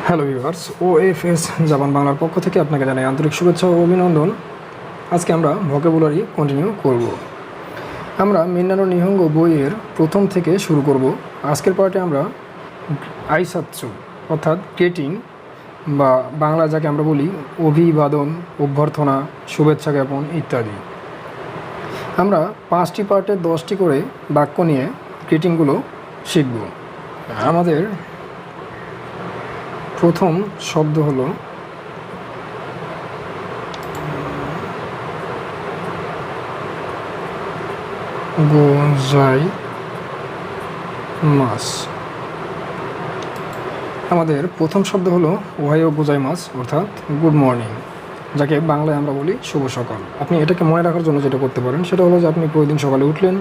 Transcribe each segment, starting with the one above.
Hello viewers, OFS Japan বাংলার পক্ষ থেকে আপনাকে জানাই আন্তরিক শুভেচ্ছা ও অভিনন্দন। আজকে আমরা ভোকাবুলারি কন্টিনিউ করব। আমরা মিন্নানো নিহঙ্গ বইয়ের প্রথম থেকে শুরু করব। আজকের পার্টে আমরা আইসাৎসু অর্থাৎ গ্রিটিং বা বাংলা যাকে আমরা বলি অভিবাদন, অভ্যর্থনা, শুভেচ্ছা জ্ঞাপন ইত্যাদি। আমরা 5টি পার্টে 10টি করে বাক্য নিয়ে গ্রিটিংগুলো শিখব। আমাদের প্রথম শব্দ হলো গোজাইমাস। আমাদের প্রথম শব্দ হলো ওহাইও গোজাইমাস অর্থাৎ গুড মর্নিং, যাকে বাংলায় আমরা বলি শুভ সকাল। আপনি এটাকে মনে রাখার জন্য যেটা করতে পারেন সেটা হলো যে আপনি প্রতিদিন সকালে উঠলেন,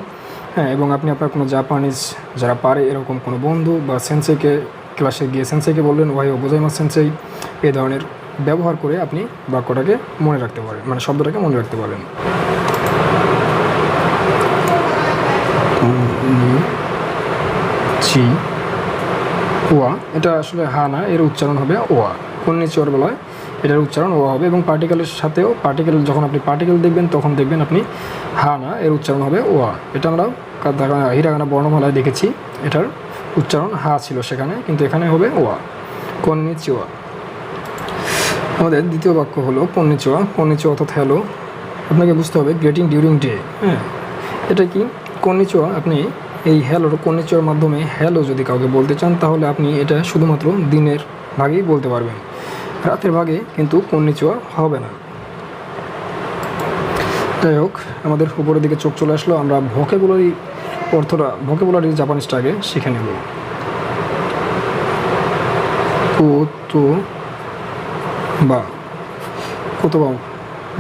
এবং আপনি আপনার কোনো জাপানিজ যারা পারে এরকম কোনো বন্ধু বা সেন্সেইকে ক্লাসে গিয়ে সেন্সেইকে বললেন ওহাইও গোজাইমাস সেন্সেই, এই ধরনের ব্যবহার করে আপনি বাক্যটাকে মনে রাখতে পারেন, মানে শব্দটাকে মনে রাখতে পারেন। ওয়া, এটা আসলে হা না, এর উচ্চারণ হবে ওয়া। কন্নিচিওর বেলায় এটার উচ্চারণ ওয়া হবে, এবং পার্টিকেলের সাথেও পার্টিকেল যখন আপনি পার্টিকেল দেখবেন তখন দেখবেন আপনি হা না, এর উচ্চারণ হবে ওয়া। এটা আমরা হিরাগানা বর্ণমালায় দেখেছি, এটার উচ্চারণ হা ছিল সেখানে, কিন্তু এখানে হবে ওয়া, কন্নিচিওয়া। আমাদের দ্বিতীয় বাক্য হলো কন্নিচিওয়া। কন্নিচিওয়া অর্থাৎ হ্যালো। আপনাকে বুঝতে হবে গ্রিটিং ডিউরিং ডে। এটা কি কন্নিচিওয়া, আপনি এই হ্যালোর কন্নিচিওয়ার মাধ্যমে হ্যালো যদি কাউকে বলতে চান তাহলে আপনি এটা শুধুমাত্র দিনের ভাগেই বলতে পারবেন, রাতের ভাগে কিন্তু কন্নিচিওয়া হবে না। যাই হোক, আমাদের উপরের দিকে চোখ চলে আসলো। আমরা ভোকাবুলারি অর্থটা, ভোকাবুলারি জাপানিজটা আগে শিখে নেব। কোতোবা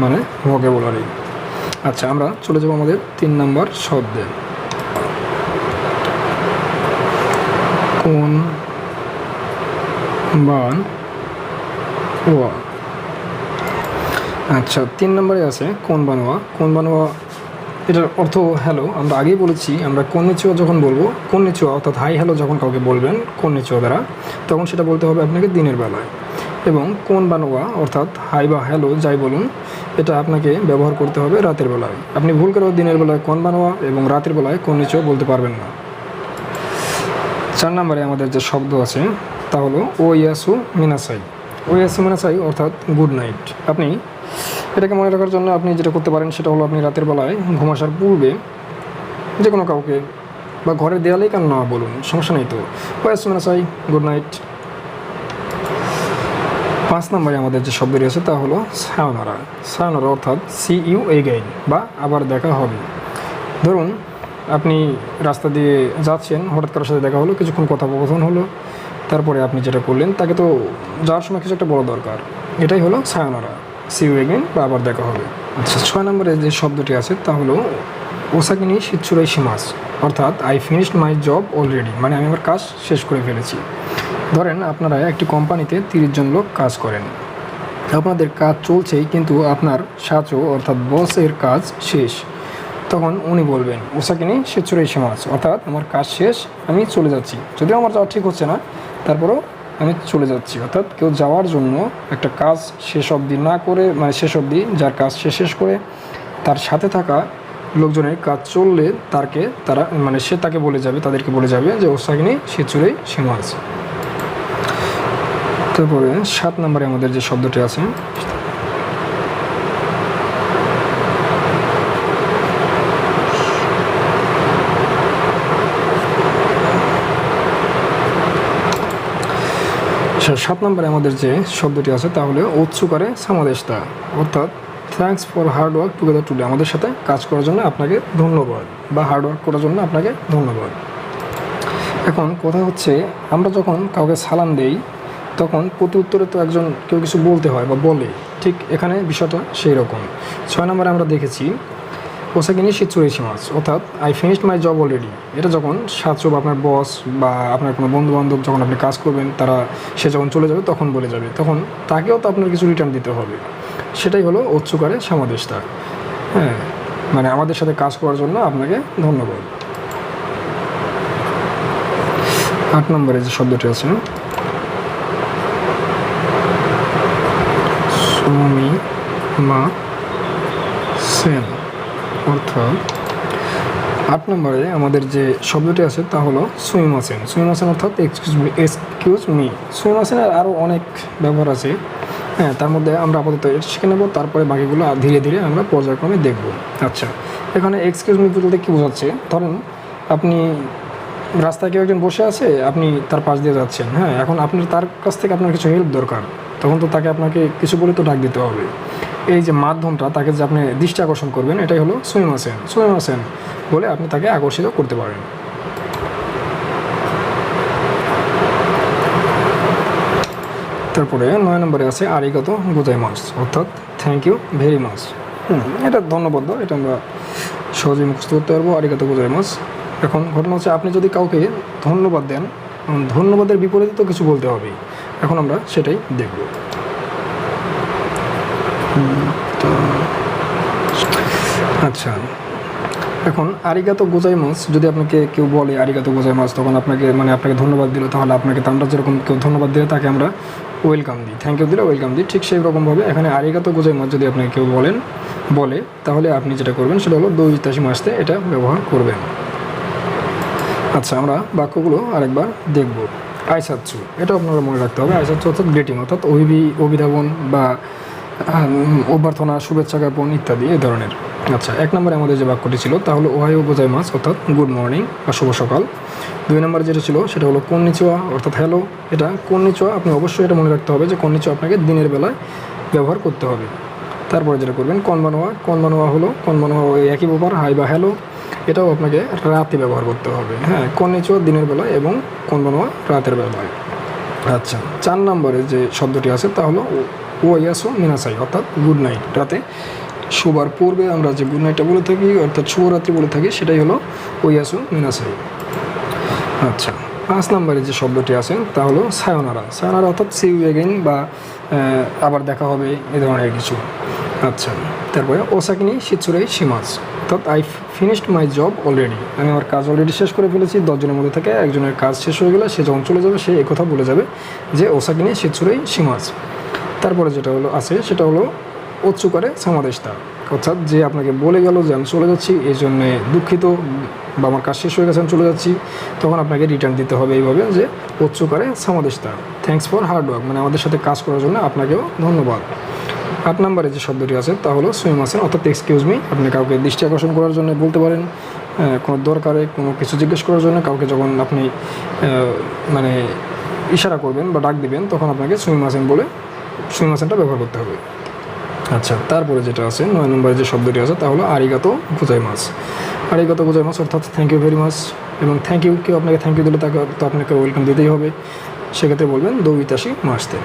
মানে ভোকাবুলারি। আচ্ছা, আমরা চলে যাব আমাদের 3 নম্বর শব্দে। কোন বান ওয়া। আচ্ছা, 3 নম্বরে আছে কোন বানোয়া। কোন বানোয়া এটার অর্থ হ্যালো। আমরা আগেই বলেছি, আমরা কন্নিচিওয়া যখন বলবো, কন্নিচিওয়া অর্থাৎ হাই হ্যালো যখন কাউকে বলবেন কন্নিচিওয়া দ্বারা, তখন সেটা বলতে হবে আপনাকে দিনের বেলায়। এবং কোন বানোয়া অর্থাৎ হাই বা হ্যালো যাই বলুন, এটা আপনাকে ব্যবহার করতে হবে রাতের বেলায়। আপনি ভুল করেও দিনের বেলায় কোন বানোয়া এবং রাতের বেলায় কন্নিচিওয়া বলতে পারবেন না। 4 নম্বরে আমাদের যে শব্দ আছে তা হলো ও ইয়াসু মিনাসাই। ও ইয়াসু মিনাসাই অর্থাৎ গুড নাইট। আপনি এটাকে মনে রাখার জন্য আপনি যেটা করতে পারেন সেটা হলো আপনি রাতের বেলায় ঘুম আসার পূর্বে যে কোনো কাউকে বা ঘরের দেয়ালেই কেন না বলুন, সমস্যা নেই তো, ও ইয়াসু মিনাসাই, গুড নাইট। 5 নম্বরে আমাদের যে শব্দটি আছে তা হলো সায়োনারা। সায়োনারা অর্থাৎ সি ইউ এগেইন বা আবার দেখা হবে। ধরুন আপনি রাস্তা দিয়ে যাচ্ছেন, হঠাৎ কারোর সাথে দেখা হলো, কিছুক্ষণ কথোপকথন হলো, তারপরে আপনি যেটা করলেন তাকে তো যাওয়ার সময় কিছু একটা বড় দরকার, এটাই হলো সায়োনারা, সি ইউ এগেইন বা আবার দেখা হবে। আচ্ছা, 6 নম্বরে যে শব্দটি আছে তা হলো ওসাকিনি শিৎসুরাই শিমাস, অর্থাৎ I finished my job already, মানে আমি আমার কাজ শেষ করে ফেলেছি। ধরেন আপনারা একটি কোম্পানিতে 30 জন লোক কাজ করেন, আপনাদের কাজ চলছেই কিন্তু আপনার সাচো অর্থাৎ বসের কাজ শেষ। তখন উনি বলবেন ওসাকিনি শিৎসুরাই শিমাস, অর্থাৎ আমার কাজ শেষ, আমি চলে যাচ্ছি। যদিও আমার যাওয়া ঠিক হচ্ছে না, তারপরেও আমি চলে যাচ্ছি। অর্থাৎ কেউ যাওয়ার জন্য একটা কাজ শেষ অবধি না করে, মানে শেষ অবধি যার কাজ শেষ করে তার সাথে থাকা লোকজনের কাজ চললে সে তাকে বলে যাবে, তাদেরকে বলে যাবে যে ওসাকিনি শিৎসুরাই শিমাস। তারপরে 7 নম্বরে আমাদের যে শব্দটি আছে তা হলো ওৎসুকারে সামাদেশতা, অর্থাৎ thanks for hard work together today, আমাদের সাথে কাজ করার জন্য আপনাকে ধন্যবাদ, বা হার্ড ওয়ার্ক করার জন্য আপনাকে ধন্যবাদ। এখন কথা হচ্ছে, আমরা যখন কাউকে সালাম দেই তখন প্রতি উত্তরে তো কেউ কিছু বলতে হয় বা বলে, ঠিক এখানে বিষয়টা সেই রকম। 6 নম্বরে আমরা দেখেছি ওসাকিনি শিৎসুরাই শিমাস, অর্থাৎ I finished my job already. এটা যখন সাচো বা আপনার বস বা আপনার কোনো বন্ধুবান্ধব যখন আপনি কাজ করবেন সে যখন চলে যাবে তখন বলে যাবে, তখন তাকেও তো আপনার কিছু রিটার্ন দিতে হবে। সেটাই হলো ওৎসুকারে সামাদেশতা। মানে আমাদের সাথে কাজ করার জন্য আপনাকে ধন্যবাদ। 8 নম্বরে যে শব্দটি আছে মা সেন, অর্থাৎ 8 নম্বরে আমাদের যে শব্দটি আছে তা হলো সুইমাসেন। সুইমাসেন অর্থাৎ এক্সকিউজ মি। সুইমাসেনের আরও অনেক ব্যবহার আছে, হ্যাঁ, তার মধ্যে আমরা আপাতত এটা শিখে নেব, তারপরে বাকিগুলো ধীরে ধীরে আমরা পর্যায়ক্রমে দেখব। আচ্ছা, এখানে এক্সকিউজ মি বলতে কী বোঝাচ্ছে? ধরেন আপনি রাস্তায় কেউ একজন বসে আছে, আপনি তার পাশ দিয়ে যাচ্ছেন, হ্যাঁ, এখন আপনার তার কাছ থেকে আপনার কিছু হেল্প দরকার, তখন তো তাকে আপনাকে কিছু বলে তো ডাক দিতে হবে। এই যে মাধ্যমটা, তাকে যে আপনি দৃষ্টি আকর্ষণ করবেন, এটাই হলো সুইমাসেন। সুইমাসেন বলে আপনি তাকে আকর্ষিত করতে পারেন। তারপরে 9 নম্বরে আছে আরিগাতো গোজাইমাস, অর্থাৎ থ্যাংক ইউ ভেরি মাচ। এটা ধন্যবাদ, এটা আমরা সহজেই মুখস্থ করতে পারবো, আরিগাতো গোজাইমাস। এখন ঘটনা হচ্ছে, আপনি যদি কাউকে ধন্যবাদ দেন, ধন্যবাদের বিপরীতে তো কিছু বলতে হবে। এখন আমরা সেটাই দেখব। আচ্ছা, এখন আরিগাতো গোজাইমাস যদি আপনাকে কেউ বলে আরিগাতো গোজাইমাস, তখন আপনাকে আপনাকে ধন্যবাদ দিল, তাহলে আপনাকে আমরা যেরকম কেউ ধন্যবাদ দিলে তাকে আমরা ওয়েলকাম দিই, থ্যাংক ইউ দিলে ওয়েলকাম দিই, ঠিক সেই রকমভাবে এখানে আরিগাতো গোজাইমাস যদি আপনাকে কেউ বলে, তাহলে আপনি যেটা করবেন সেটা হলো দোইতাশি মাসতে এটা ব্যবহার করবেন। আচ্ছা, আমরা বাক্যগুলো আরেকবার দেখব। আইসাচ্ছু, এটা আপনারা মনে রাখতে হবে। আইসাচ্ছু অর্থাৎ গ্রিটিং, অর্থাৎ অভিধাবন বা অভ্যর্থনা, শুভেচ্ছা জ্ঞাপন ইত্যাদি এই ধরনের। আচ্ছা, 1 নম্বরে আমাদের যে বাক্যটি ছিল তা হলো ওহাইও গোজাইমাস, অর্থাৎ গুড মর্নিং বা শুভ সকাল। 2 নম্বরে যেটা ছিল সেটা হলো কন্নিচিওয়া, অর্থাৎ হ্যালো। এটা কন্নিচিওয়া আপনি অবশ্যই এটা মনে রাখতে হবে যে কন্নিচিওয়া আপনাকে দিনের বেলায় ব্যবহার করতে হবে। তারপরে যেটা করবেন কনবানোয়া। কনবানোয়া হলো ওই একই ব্যাপার, হাই বা হ্যালো, এটাও আপনাকে রাতে ব্যবহার করতে হবে। হ্যাঁ, কন্নিচিওয়া দিনের বেলায় এবং কনবানোয়া রাতের বেলায়। আচ্ছা, 4 নম্বরে যে শব্দটি আছে তা হলো ওয়াইয়াসো মিনাসাই, অর্থাৎ গুড নাইট। রাতে শোবার পূর্বে আমরা যে গুড নাইটটা বলে থাকি, অর্থাৎ শুভরাত্রি বলে থাকি, সেটাই হলো ওয়াইয়াসো মিনাসাই। আচ্ছা, 5 নম্বরে যে শব্দটি আছে তা হলো সায়োনারা। সায়োনারা অর্থাৎ সি ইউ এগেইন বা আবার দেখা হবে, এই ধরনের কিছু। আচ্ছা, তারপরে ওসাকিনি শিৎসুরাই শিমাস, অর্থাৎ I finished my job already. আমি আমার কাজ অলরেডি শেষ করে ফেলেছি। 10 জনের মধ্যে থেকে একজনের কাজ শেষ হয়ে গেলে সে যখন চলে যাবে সে একথা বলে যাবে যে ওসাকিনি শিৎসুরাই শিমাস। তারপরে যেটা আছে সেটা হলো ওৎসুকারে সামাদেশতা, অর্থাৎ যে আপনাকে বলে গেল যে আমি চলে যাচ্ছি, এই জন্যে দুঃখিত বা আমার কাজ শেষ হয়ে গেছে আমি চলে যাচ্ছি, তখন আপনাকে রিটার্ন দিতে হবে এইভাবে যে ওৎসুকারে সামাদেশতা, থ্যাঙ্কস ফর হার্ড ওয়ার্ক, আমাদের সাথে কাজ করার জন্য আপনাকেও ধন্যবাদ। 8 নম্বরে যে শব্দটি আছে তা হলো সুইমাসেন, অর্থাৎ এক্সকিউজ মি। আপনি কাউকে দৃষ্টি আকর্ষণ করার জন্য বলতে পারেন, কোনো দরকারে কোনো কিছু জিজ্ঞেস করার জন্য কাউকে যখন আপনি ইশারা করবেন বা ডাক দিবেন, তখন আপনাকে সুইমাসেন বলে সুইমাসেনটা ব্যবহার করতে হবে। আচ্ছা, তারপরে যেটা আছে 9 নম্বরে যে শব্দটি আছে তা হলো আরিগাতো গোজাইমাস। আরিগাতো গোজাইমাস অর্থাৎ থ্যাংক ইউ ভেরি মাচ। এবং কেউ আপনাকে থ্যাংক ইউ দিলে তাকে তো আপনাকে ওয়েলকাম দিতেই হবে, সেক্ষেত্রে বলবেন দোইতাশি মাসতে।